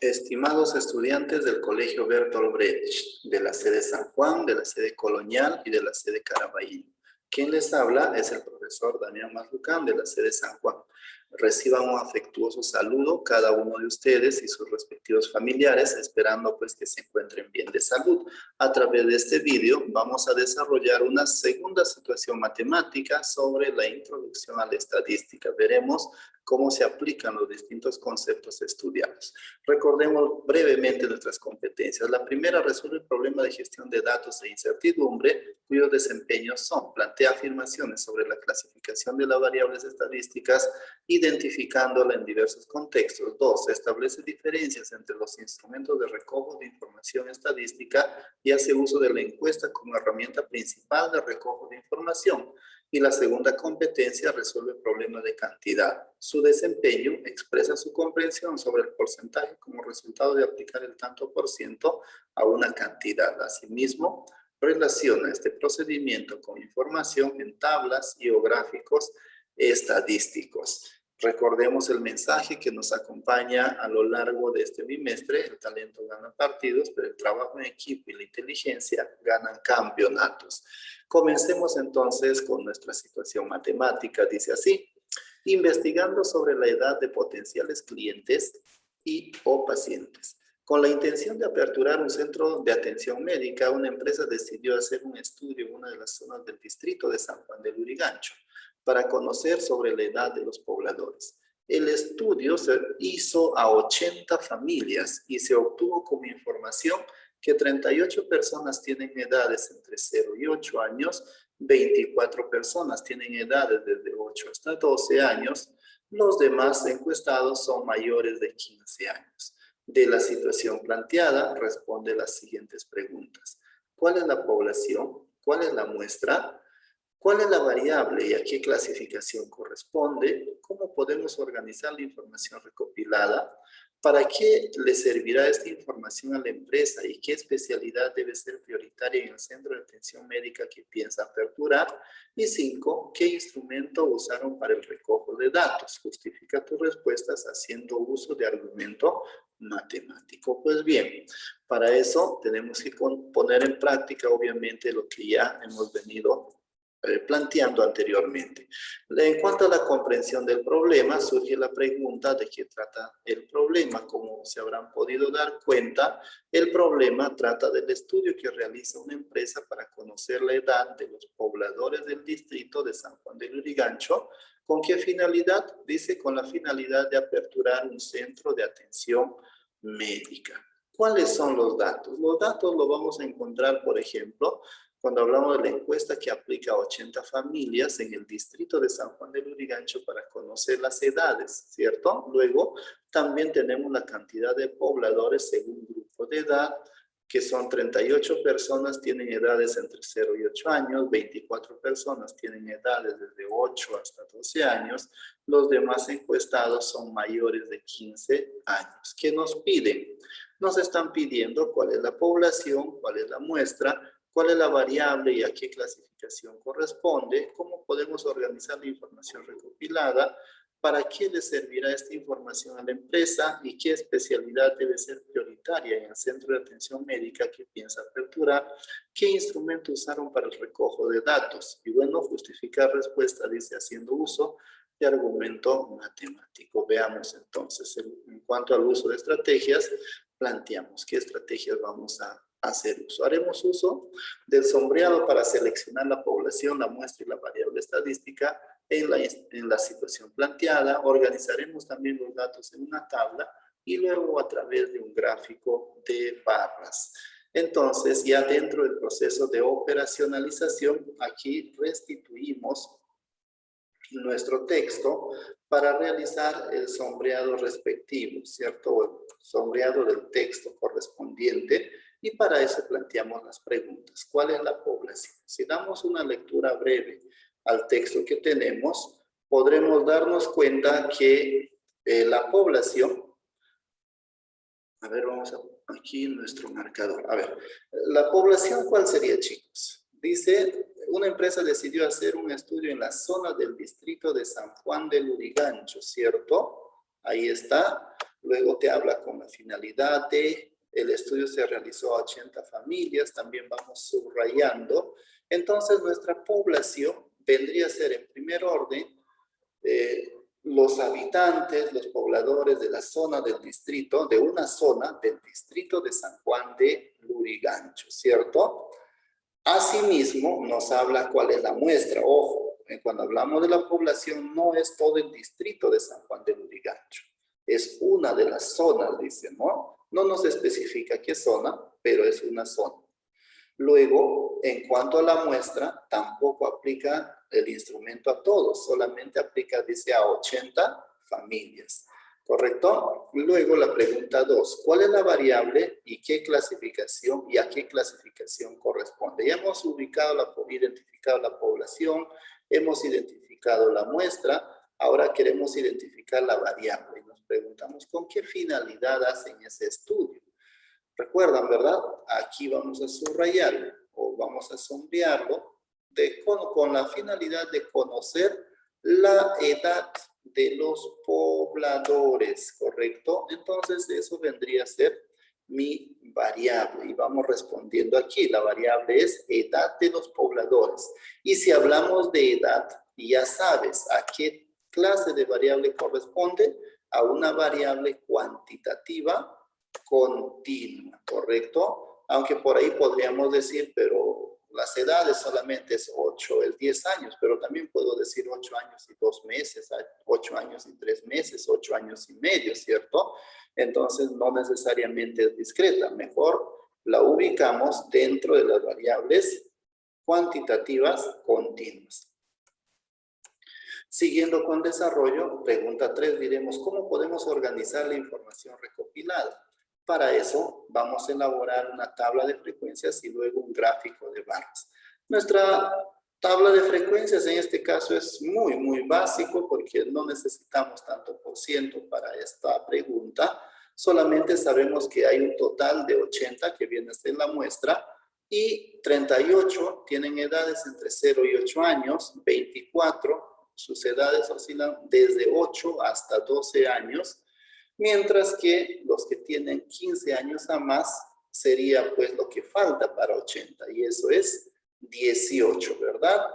Estimados estudiantes del Colegio Bertolt Brecht, de la sede San Juan, de la sede Colonial y de la sede Caraballo. Quien les habla es el profesor Damián Mazlucán de la sede San Juan. Reciban un afectuoso saludo cada uno de ustedes y sus respectivos familiares, esperando pues que se encuentren bien de salud. A través de este video vamos a desarrollar una segunda situación matemática sobre la introducción a la estadística. Veremos cómo se aplican los distintos conceptos estudiados. Recordemos brevemente nuestras competencias. La primera resuelve el problema de gestión de datos e incertidumbre, cuyos desempeños son: plantea afirmaciones sobre la clasificación de las variables estadísticas, identificándola en diversos contextos. 2. Establece diferencias entre los instrumentos de recojo de información estadística y hace uso de la encuesta como herramienta principal de recojo de información. Y la segunda competencia resuelve el problema de cantidad. Su desempeño expresa su comprensión sobre el porcentaje como resultado de aplicar el tanto por ciento a una cantidad. Asimismo, relaciona este procedimiento con información en tablas y o gráficos estadísticos. Recordemos el mensaje que nos acompaña a lo largo de este bimestre: el talento gana partidos, pero el trabajo en equipo y la inteligencia ganan campeonatos. Comencemos entonces con nuestra situación matemática. Dice así: investigando sobre la edad de potenciales clientes y o pacientes. Con la intención de aperturar un centro de atención médica, una empresa decidió hacer un estudio en una de las zonas del distrito de San Juan de Lurigancho para conocer sobre la edad de los pobladores. El estudio se hizo a 80 familias y se obtuvo como información que 38 personas tienen edades entre 0 y 8 años, 24 personas tienen edades desde 8 hasta 12 años, los demás encuestados son mayores de 15 años. De la situación planteada, responde las siguientes preguntas: ¿cuál es la población? ¿Cuál es la muestra? ¿Cuál es la variable y a qué clasificación corresponde? ¿Cómo podemos organizar la información recopilada? ¿Para qué le servirá esta información a la empresa y qué especialidad debe ser prioritaria en el centro de atención médica que piensa aperturar? Y 5. ¿Qué instrumento usaron para el recojo de datos? Justifica tus respuestas haciendo uso de argumento matemático. Pues bien, para eso tenemos que poner en práctica obviamente lo que ya hemos venido planteando anteriormente. En cuanto a la comprensión del problema, surge la pregunta de qué trata el problema. Como se habrán podido dar cuenta, el problema trata del estudio que realiza una empresa para conocer la edad de los pobladores del distrito de San Juan de Lurigancho. ¿Con qué finalidad? Dice, con la finalidad de aperturar un centro de atención médica. ¿Cuáles son los datos? Los datos los vamos a encontrar, por ejemplo, cuando hablamos de la encuesta que aplica a 80 familias en el distrito de San Juan de Lurigancho para conocer las edades, ¿cierto? Luego, también tenemos la cantidad de pobladores según grupo de edad, que son 38 personas tienen edades entre 0 y 8 años, 24 personas tienen edades desde 8 hasta 12 años, los demás encuestados son mayores de 15 años. ¿Qué nos piden? Nos están pidiendo cuál es la población, cuál es la muestra, cuál es la variable y a qué clasificación corresponde, cómo podemos organizar la información recopilada, para qué le servirá esta información a la empresa y qué especialidad debe ser prioritaria en el centro de atención médica que piensa aperturar, qué instrumento usaron para el recojo de datos. Y bueno, justificar respuesta dice haciendo uso de argumento matemático. Veamos entonces, en cuanto al uso de estrategias, planteamos qué estrategias vamos a hacer uso. Haremos uso del sombreado para seleccionar la población, la muestra y la variable estadística en la situación planteada. Organizaremos también los datos en una tabla y luego a través de un gráfico de barras. Entonces, ya dentro del proceso de operacionalización, aquí restituimos nuestro texto para realizar el sombreado respectivo, ¿cierto? O el sombreado del texto correspondiente. Y para eso planteamos las preguntas. ¿Cuál es la población? Si damos una lectura breve al texto que tenemos, podremos darnos cuenta que la población, a ver, vamos a aquí nuestro marcador. A ver, la población, ¿cuál sería, chicos? Dice, una empresa decidió hacer un estudio en la zona del distrito de San Juan de Lurigancho, ¿cierto? Ahí está. Luego te habla con la finalidad de, el estudio se realizó a 80 familias, también vamos subrayando. Entonces, nuestra población vendría a ser en primer orden los habitantes, los pobladores de la zona del distrito, de una zona del distrito de San Juan de Lurigancho, ¿cierto? Asimismo, nos habla cuál es la muestra. Ojo, cuando hablamos de la población, no es todo el distrito de San Juan de Lurigancho. Es una de las zonas, dice, ¿no? No nos especifica qué zona, pero es una zona. Luego, en cuanto a la muestra, tampoco aplica el instrumento a todos, solamente aplica, dice, a 80 familias. ¿Correcto? Luego la pregunta 2. ¿Cuál es la variable y qué clasificación y a qué clasificación corresponde? Ya hemos identificado la población, hemos identificado la muestra, ahora queremos identificar la variable. Y nos preguntamos, ¿con qué finalidad hacen ese estudio? Recuerdan, ¿verdad? Aquí vamos a subrayarlo o vamos a sombrearlo con la finalidad de conocer la edad de los pobladores, ¿correcto? Entonces, eso vendría a ser mi variable. Y vamos respondiendo aquí. La variable es edad de los pobladores. Y si hablamos de edad, ya sabes a qué clase de variable corresponde. A una variable cuantitativa continua, ¿correcto? Aunque por ahí podríamos decir, pero las edades solamente es 8, es 10 años, pero también puedo decir 8 años y 2 meses, 8 años y 3 meses, 8 años y medio, ¿cierto? Entonces no necesariamente es discreta, mejor la ubicamos dentro de las variables cuantitativas continuas. Siguiendo con desarrollo, pregunta 3, diremos, ¿cómo podemos organizar la información recopilada? Para eso, vamos a elaborar una tabla de frecuencias y luego un gráfico de barras. Nuestra tabla de frecuencias en este caso es muy básico porque no necesitamos tanto por ciento para esta pregunta. Solamente sabemos que hay un total de 80 que viene a ser la muestra y 38 tienen edades entre 0 y 8 años, 24 sus edades oscilan desde 8 hasta 12 años, mientras que los que tienen 15 años a más sería pues lo que falta para 80, y eso es 18, ¿verdad?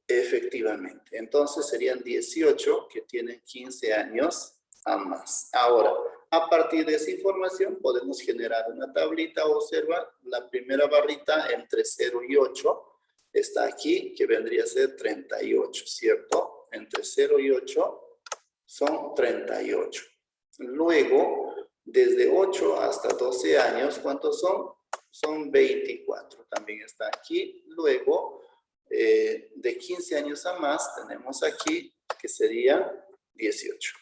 Efectivamente, entonces serían 18 que tienen 15 años a más. Ahora, a partir de esa información podemos generar una tablita. Observa la primera barrita entre 0 y 8. Está aquí, que vendría a ser 38, ¿cierto? Entre 0 y 8 son 38. Luego, desde 8 hasta 12 años, ¿cuántos son? Son 24. También está aquí. Luego, de 15 años a más, tenemos aquí que sería 18.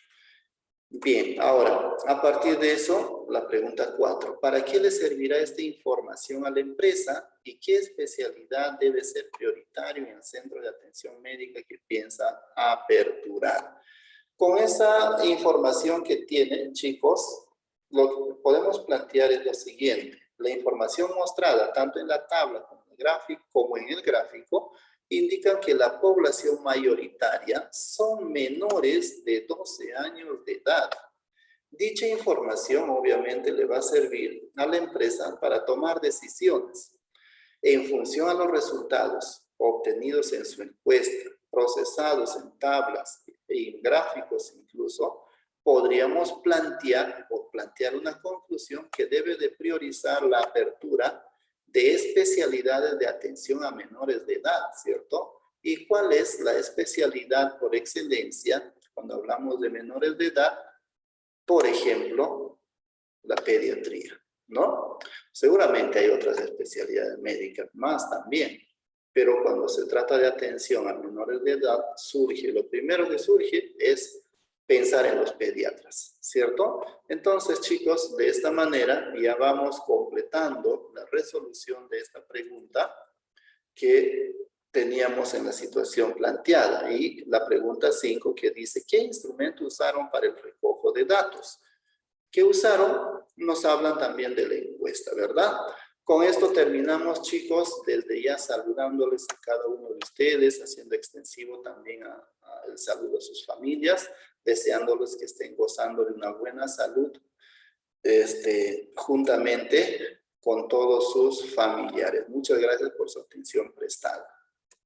Bien, ahora, a partir de eso, la pregunta 4. ¿Para qué le servirá esta información a la empresa y qué especialidad debe ser prioritario en el centro de atención médica que piensa aperturar? Con esa información que tienen, chicos, lo que podemos plantear es lo siguiente. La información mostrada tanto en la tabla como en el gráfico indican que la población mayoritaria son menores de 12 años de edad. Dicha información obviamente le va a servir a la empresa para tomar decisiones en función a los resultados obtenidos en su encuesta, procesados en tablas y en gráficos incluso. Podríamos plantear una conclusión que debe de priorizar la apertura de especialidades de atención a menores de edad, ¿cierto? ¿Y cuál es la especialidad por excelencia cuando hablamos de menores de edad? Por ejemplo, la pediatría, ¿no? Seguramente hay otras especialidades médicas más también, pero cuando se trata de atención a menores de edad, lo primero que surge es pensar en los pediatras, ¿cierto? Entonces, chicos, de esta manera ya vamos completando la resolución de esta pregunta que teníamos en la situación planteada. Y la pregunta 5 que dice, ¿qué instrumento usaron para el recojo de datos? ¿Qué usaron? Nos hablan también de la encuesta, ¿verdad? Con esto terminamos, chicos, desde ya saludándoles a cada uno de ustedes, haciendo extensivo también el saludo a sus familias. deseándoles que estén gozando de una buena salud, juntamente con todos sus familiares. Muchas gracias por su atención prestada.